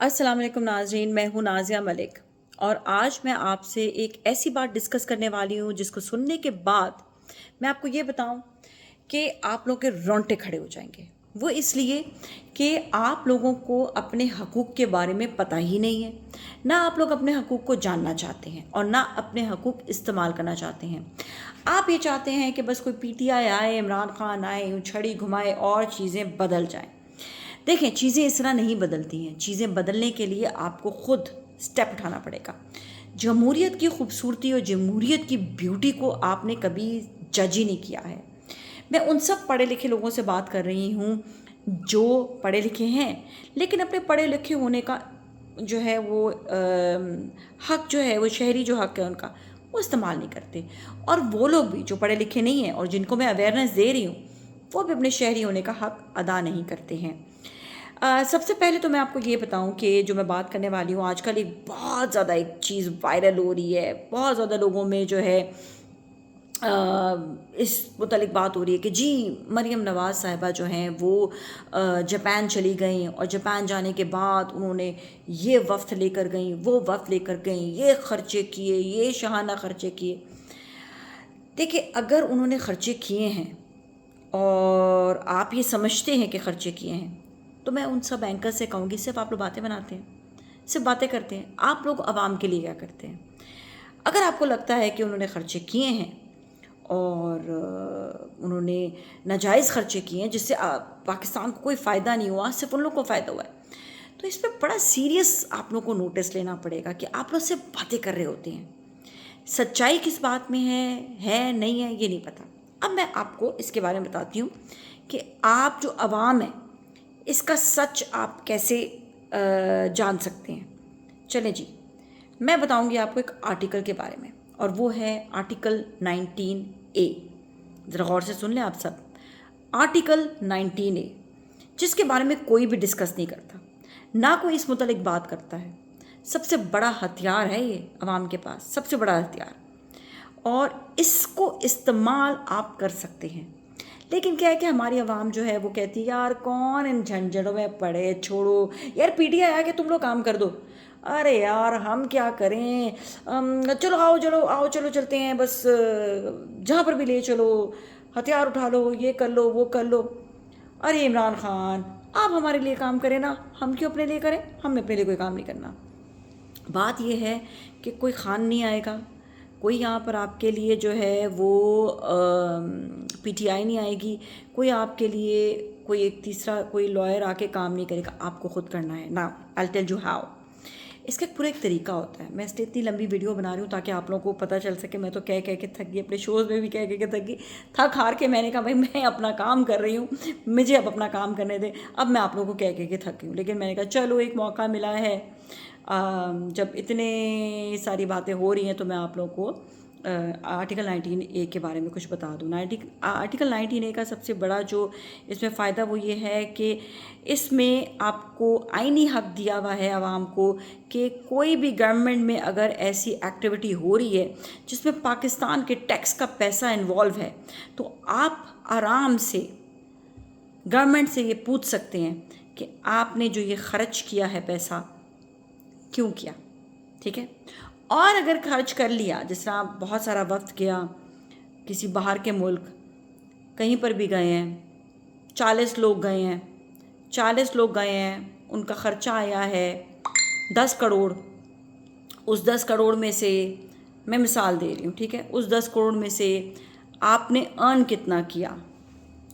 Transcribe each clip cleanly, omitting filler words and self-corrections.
अस्सलाम वालेकुम नाज़रीन, मैं हूँ नाज़िया मलिक और आज मैं आपसे एक ऐसी बात डिस्कस करने वाली हूँ जिसको सुनने के बाद मैं आपको ये बताऊँ कि आप लोग के रोंगटे खड़े हो जाएंगे। वो इसलिए कि आप लोगों को अपने हकूक़ के बारे में पता ही नहीं है, ना आप लोग अपने हकूक़ को जानना चाहते हैं और ना अपने हकूक़ इस्तेमाल करना चाहते हैं। आप ये चाहते हैं कि बस कोई पीटीआई आए, इमरान खान आए, यूँ छड़ी घुमाए और चीज़ें बदल जाएं। देखें, चीज़ें इस तरह नहीं बदलती हैं। चीज़ें बदलने के लिए आपको खुद स्टेप उठाना पड़ेगा। जमहूरियत की खूबसूरती और जमहूरियत की ब्यूटी को आपने कभी जज ही नहीं किया है। मैं उन सब पढ़े लिखे लोगों से बात कर रही हूँ जो पढ़े लिखे हैं लेकिन अपने पढ़े लिखे होने का जो है वो हक जो है, वो शहरी जो हक है उनका, वो इस्तेमाल नहीं करते। और वो लोग भी जो पढ़े लिखे नहीं हैं और जिनको मैं अवेयरनेस दे रही हूँ, वो भी अपने शहरी होने का हक अदा नहीं करते हैं। सबसे पहले तो मैं आपको ये बताऊं कि जो मैं बात करने वाली हूँ, आजकल एक बहुत ज़्यादा एक चीज़ वायरल हो रही है। बहुत ज़्यादा लोगों में जो है इस मुतालिक बात हो रही है कि जी मरीम नवाज़ साहिबा जो हैं वो जापान चली गई और जापान जाने के बाद उन्होंने ये वफ़्त लेकर गई, वो वफ़्त लेकर गई, ये ख़र्चे किए, ये शहाना ख़र्चे किए। देखिए, अगर उन्होंने ख़र्चे किए हैं और आप ये समझते हैं कि ख़र्चे किए हैं, तो मैं उन सब एंकर से कहूँगी सिर्फ आप लोग बातें बनाते हैं, सिर्फ बातें करते हैं। आप लोग आवाम के लिए क्या करते हैं? अगर आपको लगता है कि उन्होंने ख़र्चे किए हैं और उन्होंने नाजायज़ ख़र्चे किए हैं जिससे पाकिस्तान को कोई फ़ायदा नहीं हुआ, सिर्फ उन लोग को फ़ायदा हुआ है, तो इस पर बड़ा सीरियस आप लोग को नोटिस लेना पड़ेगा कि आप लोग सिर्फ बातें कर रहे होते हैं। सच्चाई किस बात में है नहीं है, ये नहीं पता। अब मैं आपको इसके बारे में बताती हूँ कि आप जो अवाम है, इसका सच आप कैसे जान सकते हैं। चलें जी, मैं बताऊंगी आपको एक आर्टिकल के बारे में, और वो है आर्टिकल 19A। ज़रा गौर से सुन लें आप सब। आर्टिकल 19A, जिसके बारे में कोई भी डिस्कस नहीं करता, ना कोई इस मुतालिक बात करता है। सबसे बड़ा हथियार है ये अवाम के पास, सबसे बड़ा हथियार, और इसको इस्तेमाल आप कर सकते हैं। लेकिन क्या है कि हमारी आवाम जो है वो कहती है यार कौन इन झंझटों में पड़े, छोड़ो यार, पीटीआई आके तुम लोग काम कर दो। अरे यार हम क्या करें, चलो आओ, चलो आओ, चलो चलते हैं, बस जहाँ पर भी ले चलो, हथियार उठा लो, ये कर लो, वो कर लो। अरे इमरान खान, आप हमारे लिए काम करें ना, हम क्यों अपने लिए करें? हमें अपने लिए कोई काम नहीं करना। बात यह है कि कोई खान नहीं आएगा, कोई यहाँ पर आपके लिए जो है वो पीटीआई नहीं आएगी, कोई आपके लिए कोई एक तीसरा कोई लॉयर आके काम नहीं करेगा, आपको खुद करना है ना। I tell you how. इसका पूरा एक तरीका होता है। मैं इसलिए इतनी लंबी वीडियो बना रही हूँ ताकि आप लोगों को पता चल सके। मैं तो कह कह के थक गई, अपने शोज़ में भी कह कह के थक गई, थक हार के मैंने कहा भाई मैं अपना काम कर रही हूँ, मुझे अब अपना काम करने दें। अब मैं आप लोगों को कह कह के थक गई हूँ, लेकिन मैंने कहा चलो एक मौका मिला है, जब इतने सारी बातें हो रही हैं तो मैं आप लोगों को आर्टिकल 19A के बारे में कुछ बता दूँ। आर्टिकल 19A का सबसे बड़ा जो इसमें फ़ायदा वो ये है कि इसमें आपको आईनी हक दिया हुआ है आवाम को कि कोई भी गवर्नमेंट में अगर ऐसी एक्टिविटी हो रही है जिसमें पाकिस्तान के टैक्स का पैसा इन्वॉल्व है, तो आप आराम से गवर्नमेंट से ये पूछ सकते हैं कि आपने जो ये ख़र्च किया है पैसा क्यों किया, ठीक है। और अगर खर्च कर लिया, जिस तरह आप बहुत सारा वक्त गया किसी बाहर के मुल्क, कहीं पर भी गए हैं, 40 लोग गए हैं, 40 लोग गए हैं, उनका ख़र्चा आया है 10 करोड़। उस 10 करोड़ में से, मैं मिसाल दे रही हूँ, ठीक है, उस 10 करोड़ में से आपने अर्न कितना किया।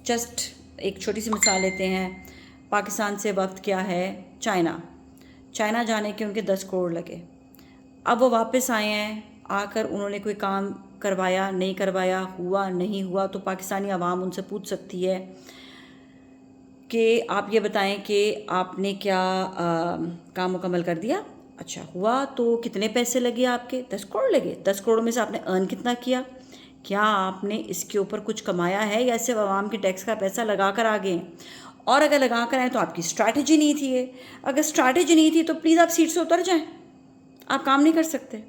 जस्ट एक छोटी सी मिसाल लेते हैं। पाकिस्तान से वक्त क्या है चाइना जाने के उनके 10 करोड़ लगे। अब वो वापस आए हैं, आकर उन्होंने कोई काम करवाया नहीं करवाया, हुआ नहीं हुआ, तो पाकिस्तानी आवाम उनसे पूछ सकती है कि आप ये बताएं कि आपने क्या काम मुकम्मल कर दिया। अच्छा हुआ तो कितने पैसे लगे आपके? 10 करोड़ लगे। 10 करोड़ में से आपने अर्न कितना किया? क्या आपने इसके ऊपर कुछ कमाया है या सिर्फ आवाम के टैक्स का पैसा लगा कर आ गए हैं? और अगर लगा कर आए तो आपकी स्ट्रैटेजी नहीं थी ये। अगर स्ट्रैटेजी नहीं थी तो प्लीज़ आप सीट से उतर जाएं, आप काम नहीं कर सकते।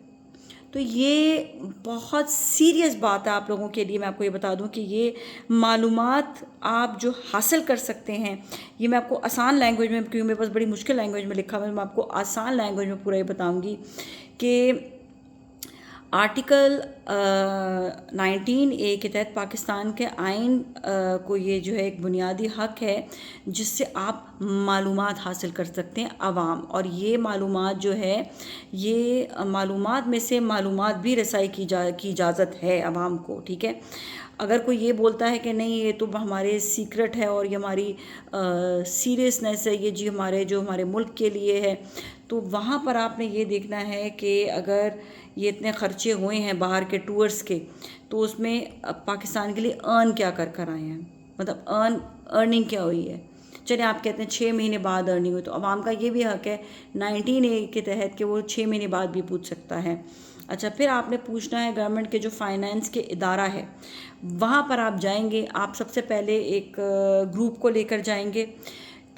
तो ये बहुत सीरियस बात है आप लोगों के लिए। मैं आपको ये बता दूं कि ये मालूमात आप जो हासिल कर सकते हैं, ये मैं आपको आसान लैंग्वेज में, क्योंकि मेरे पास बड़ी मुश्किल लैंग्वेज में लिखा हुआ है, मैं आपको आसान लैंग्वेज में पूरा ये बताऊंगी कि आर्टिकल 19A के तहत पाकिस्तान के आइन को ये जो है एक बुनियादी हक है जिससे आप मालूमात हासिल कर सकते हैं आवाम, और ये मालूमात जो है, ये मालूमात में से मालूमात भी रसाई की इजाज़त है आवाम को, ठीक है। अगर कोई ये बोलता है कि नहीं ये तो हमारे सीक्रेट है और ये हमारी सीरियसनेस है, ये जी हमारे मुल्क के लिए है, तो वहाँ पर आपने ये देखना है कि अगर ये इतने खर्चे हुए हैं बाहर के टूर्स के, तो उसमें पाकिस्तान के लिए अर्न क्या कर कर आए हैं, मतलब अर्निंग क्या हुई है। चलिए आप कहते हैं 6 महीने बाद अर्निंग हुई, तो आवाम का ये भी हक है 19A के तहत कि वो 6 महीने बाद भी पूछ सकता है। अच्छा, फिर आपने पूछना है गवर्नमेंट के जो फाइनेंस के इदारा है वहाँ पर आप जाएंगे। आप सबसे पहले एक ग्रुप को लेकर जाएंगे।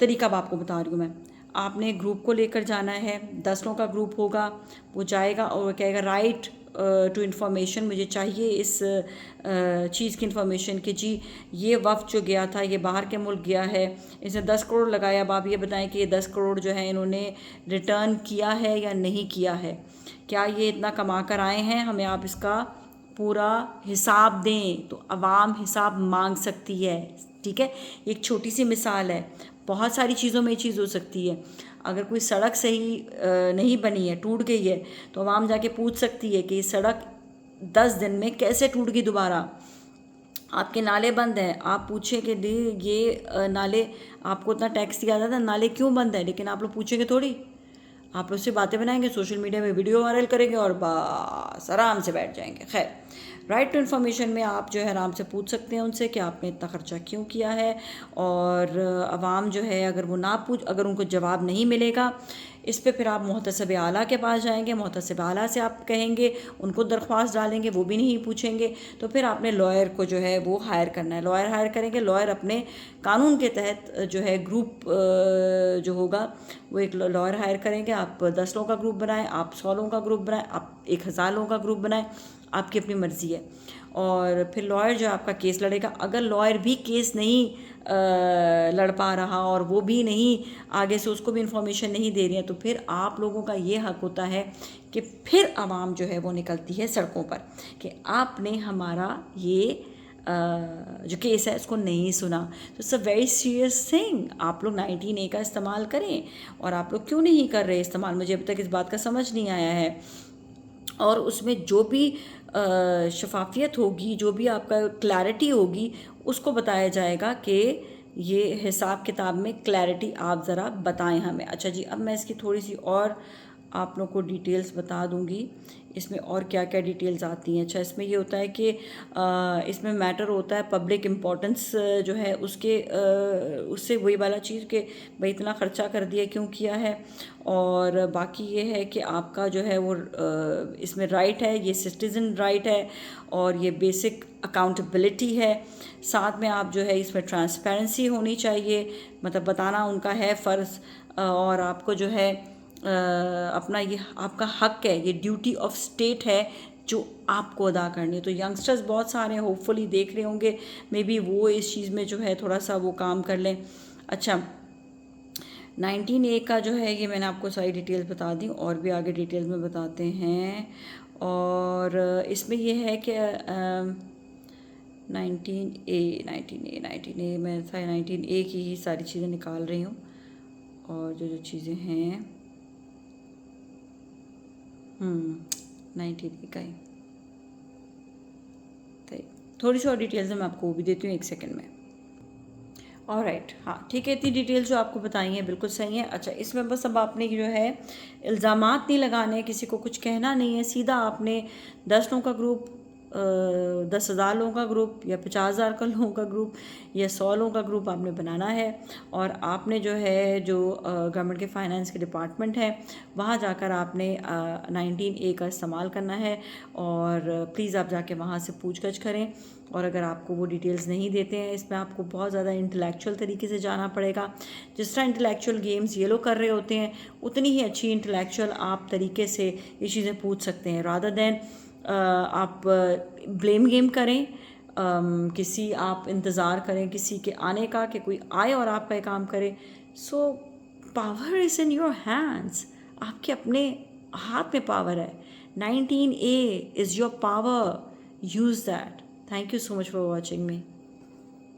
तरीका अब आपको बता रही हूँ मैं। आपने ग्रुप को लेकर जाना है, 10 लोगों का ग्रुप होगा, वो जाएगा और वो कहेगा राइट टू इन्फॉर्मेशन, मुझे चाहिए इस चीज़ की इन्फॉर्मेशन कि जी ये वफ़द जो गया था ये बाहर के मुल्क गया है, इसने 10 करोड़ लगाया, अब आप ये बताएं कि ये 10 करोड़ जो है इन्होंने रिटर्न किया है या नहीं किया है, क्या ये इतना कमा कर आए हैं, हमें आप इसका पूरा हिसाब दें। तो आवाम हिसाब मांग सकती है, ठीक है। एक छोटी सी मिसाल है, बहुत सारी चीज़ों में ये चीज़ हो सकती है। अगर कोई सड़क सही नहीं बनी है, टूट गई है, तो आवाम जाके पूछ सकती है कि ये सड़क 10 दिन में कैसे टूट गई दोबारा। आपके नाले बंद हैं, आप पूछें कि ये नाले आपको इतना टैक्स दिया जाता है, नाले क्यों बंद है, लेकिन आप लोग पूछेंगे थोड़ी, आप लोग से बातें बनाएंगे, सोशल मीडिया में वीडियो वायरल करेंगे और बस आराम से बैठ जाएंगे। खैर, राइट टू इन्फॉर्मेशन में आप जो है आराम से पूछ सकते हैं उनसे कि आपने इतना ख़र्चा क्यों किया है, और आवाम जो है अगर उनको जवाब नहीं मिलेगा इस पे, फिर आप मुहतसिब आला के पास जाएंगे। मुहतसिब आला से आप कहेंगे, उनको दरख्वास्त डालेंगे, वो भी नहीं पूछेंगे, तो फिर आपने लॉयर को जो है वो हायर करना है। लॉयर हायर करेंगे, लॉयर अपने कानून के तहत जो है ग्रुप जो होगा वो एक लॉयर हायर करेंगे। आप 10 लोगों का ग्रुप बनाएं, आप 100 लोगों का ग्रुप बनाएं, आप 1000 लोगों का ग्रुप बनाएं, आपकी अपनी मर्ज़ी है। और फिर लॉयर जो आपका केस लड़ेगा। अगर लॉयर भी केस नहीं लड़ पा रहा और वो भी नहीं आगे से उसको भी इंफॉर्मेशन नहीं दे रही है, तो फिर आप लोगों का ये हक होता है कि फिर आवाम जो है वो निकलती है सड़कों पर कि आपने हमारा ये जो केस है इसको नहीं सुना। तो it's a very serious thing. आप लोग 19A का इस्तेमाल करें, और आप लोग क्यों नहीं कर रहे इस्तेमाल, मुझे अभी तक इस बात का समझ नहीं आया है। और उसमें जो भी शफाफियत होगी, जो भी आपका क्लैरिटी होगी, उसको बताया जाएगा कि ये हिसाब किताब में क्लैरिटी आप ज़रा बताएं हमें। अच्छा जी, अब मैं इसकी थोड़ी सी और आप लोग को डिटेल्स बता दूंगी इसमें और क्या क्या डिटेल्स आती हैं। अच्छा, इसमें ये होता है कि इसमें मैटर होता है पब्लिक इम्पोर्टेंस जो है उसके उससे वही वाला चीज़ कि भाई इतना ख़र्चा कर दिया क्यों किया है। और बाकी ये है कि आपका जो है वो इसमें राइट है, ये सिटीज़न राइट है, और ये बेसिक अकाउंटेबिलिटी है। साथ में आप जो है इसमें ट्रांसपेरेंसी होनी चाहिए, मतलब बताना उनका है फ़र्ज़, और आपको जो है अपना ये आपका हक है, ये ड्यूटी ऑफ स्टेट है जो आपको अदा करनी है। तो यंगस्टर्स बहुत सारे होपफुली देख रहे होंगे, मे बी वो इस चीज़ में जो है थोड़ा सा वो काम कर लें। अच्छा, 19A का जो है ये मैंने आपको सारी डिटेल्स बता दी, और भी आगे डिटेल्स में बताते हैं। और इसमें ये है कि 19A मैं 19A की ही सारी चीज़ें निकाल रही हूँ, और जो चीज़ें हैं 19A का ही थोड़ी सी और डिटेल्स मैं आपको वो भी देती हूँ 1 सेकंड में। ऑलराइट, हाँ ठीक है, इतनी डिटेल्स जो आपको बताई हैं बिल्कुल सही है। अच्छा, इसमें बस अब आपने जो है इल्ज़ामात नहीं लगाने, किसी को कुछ कहना नहीं है, सीधा आपने 10 लोगों का ग्रुप 10,000 लोगों का ग्रुप या 50,000 का लोगों का ग्रुप या 100 लोगों का ग्रुप आपने बनाना है, और आपने जो है जो गवर्नमेंट के फाइनेंस के डिपार्टमेंट है वहाँ जाकर आपने 19A का इस्तेमाल करना है, और प्लीज़ आप जाके वहाँ से पूछगछ करें। और अगर आपको वो डिटेल्स नहीं देते हैं, इसमें आपको बहुत ज़्यादा इंटेलेक्चुअल तरीके से जाना पड़ेगा। जिस तरह इंटेलेक्चुअल गेम्स ये लोग कर रहे होते हैं, उतनी ही अच्छी इंटेलेक्चुअल आप तरीके से ये चीज़ें पूछ सकते हैं, रादर देन आप ब्लेम गेम करें, किसी आप इंतज़ार करें किसी के आने का कि कोई आए और आपका ये काम करे। So power is in your hands, आपके अपने हाथ में पावर है। 19A is your power, use that. Thank you so much for watching me.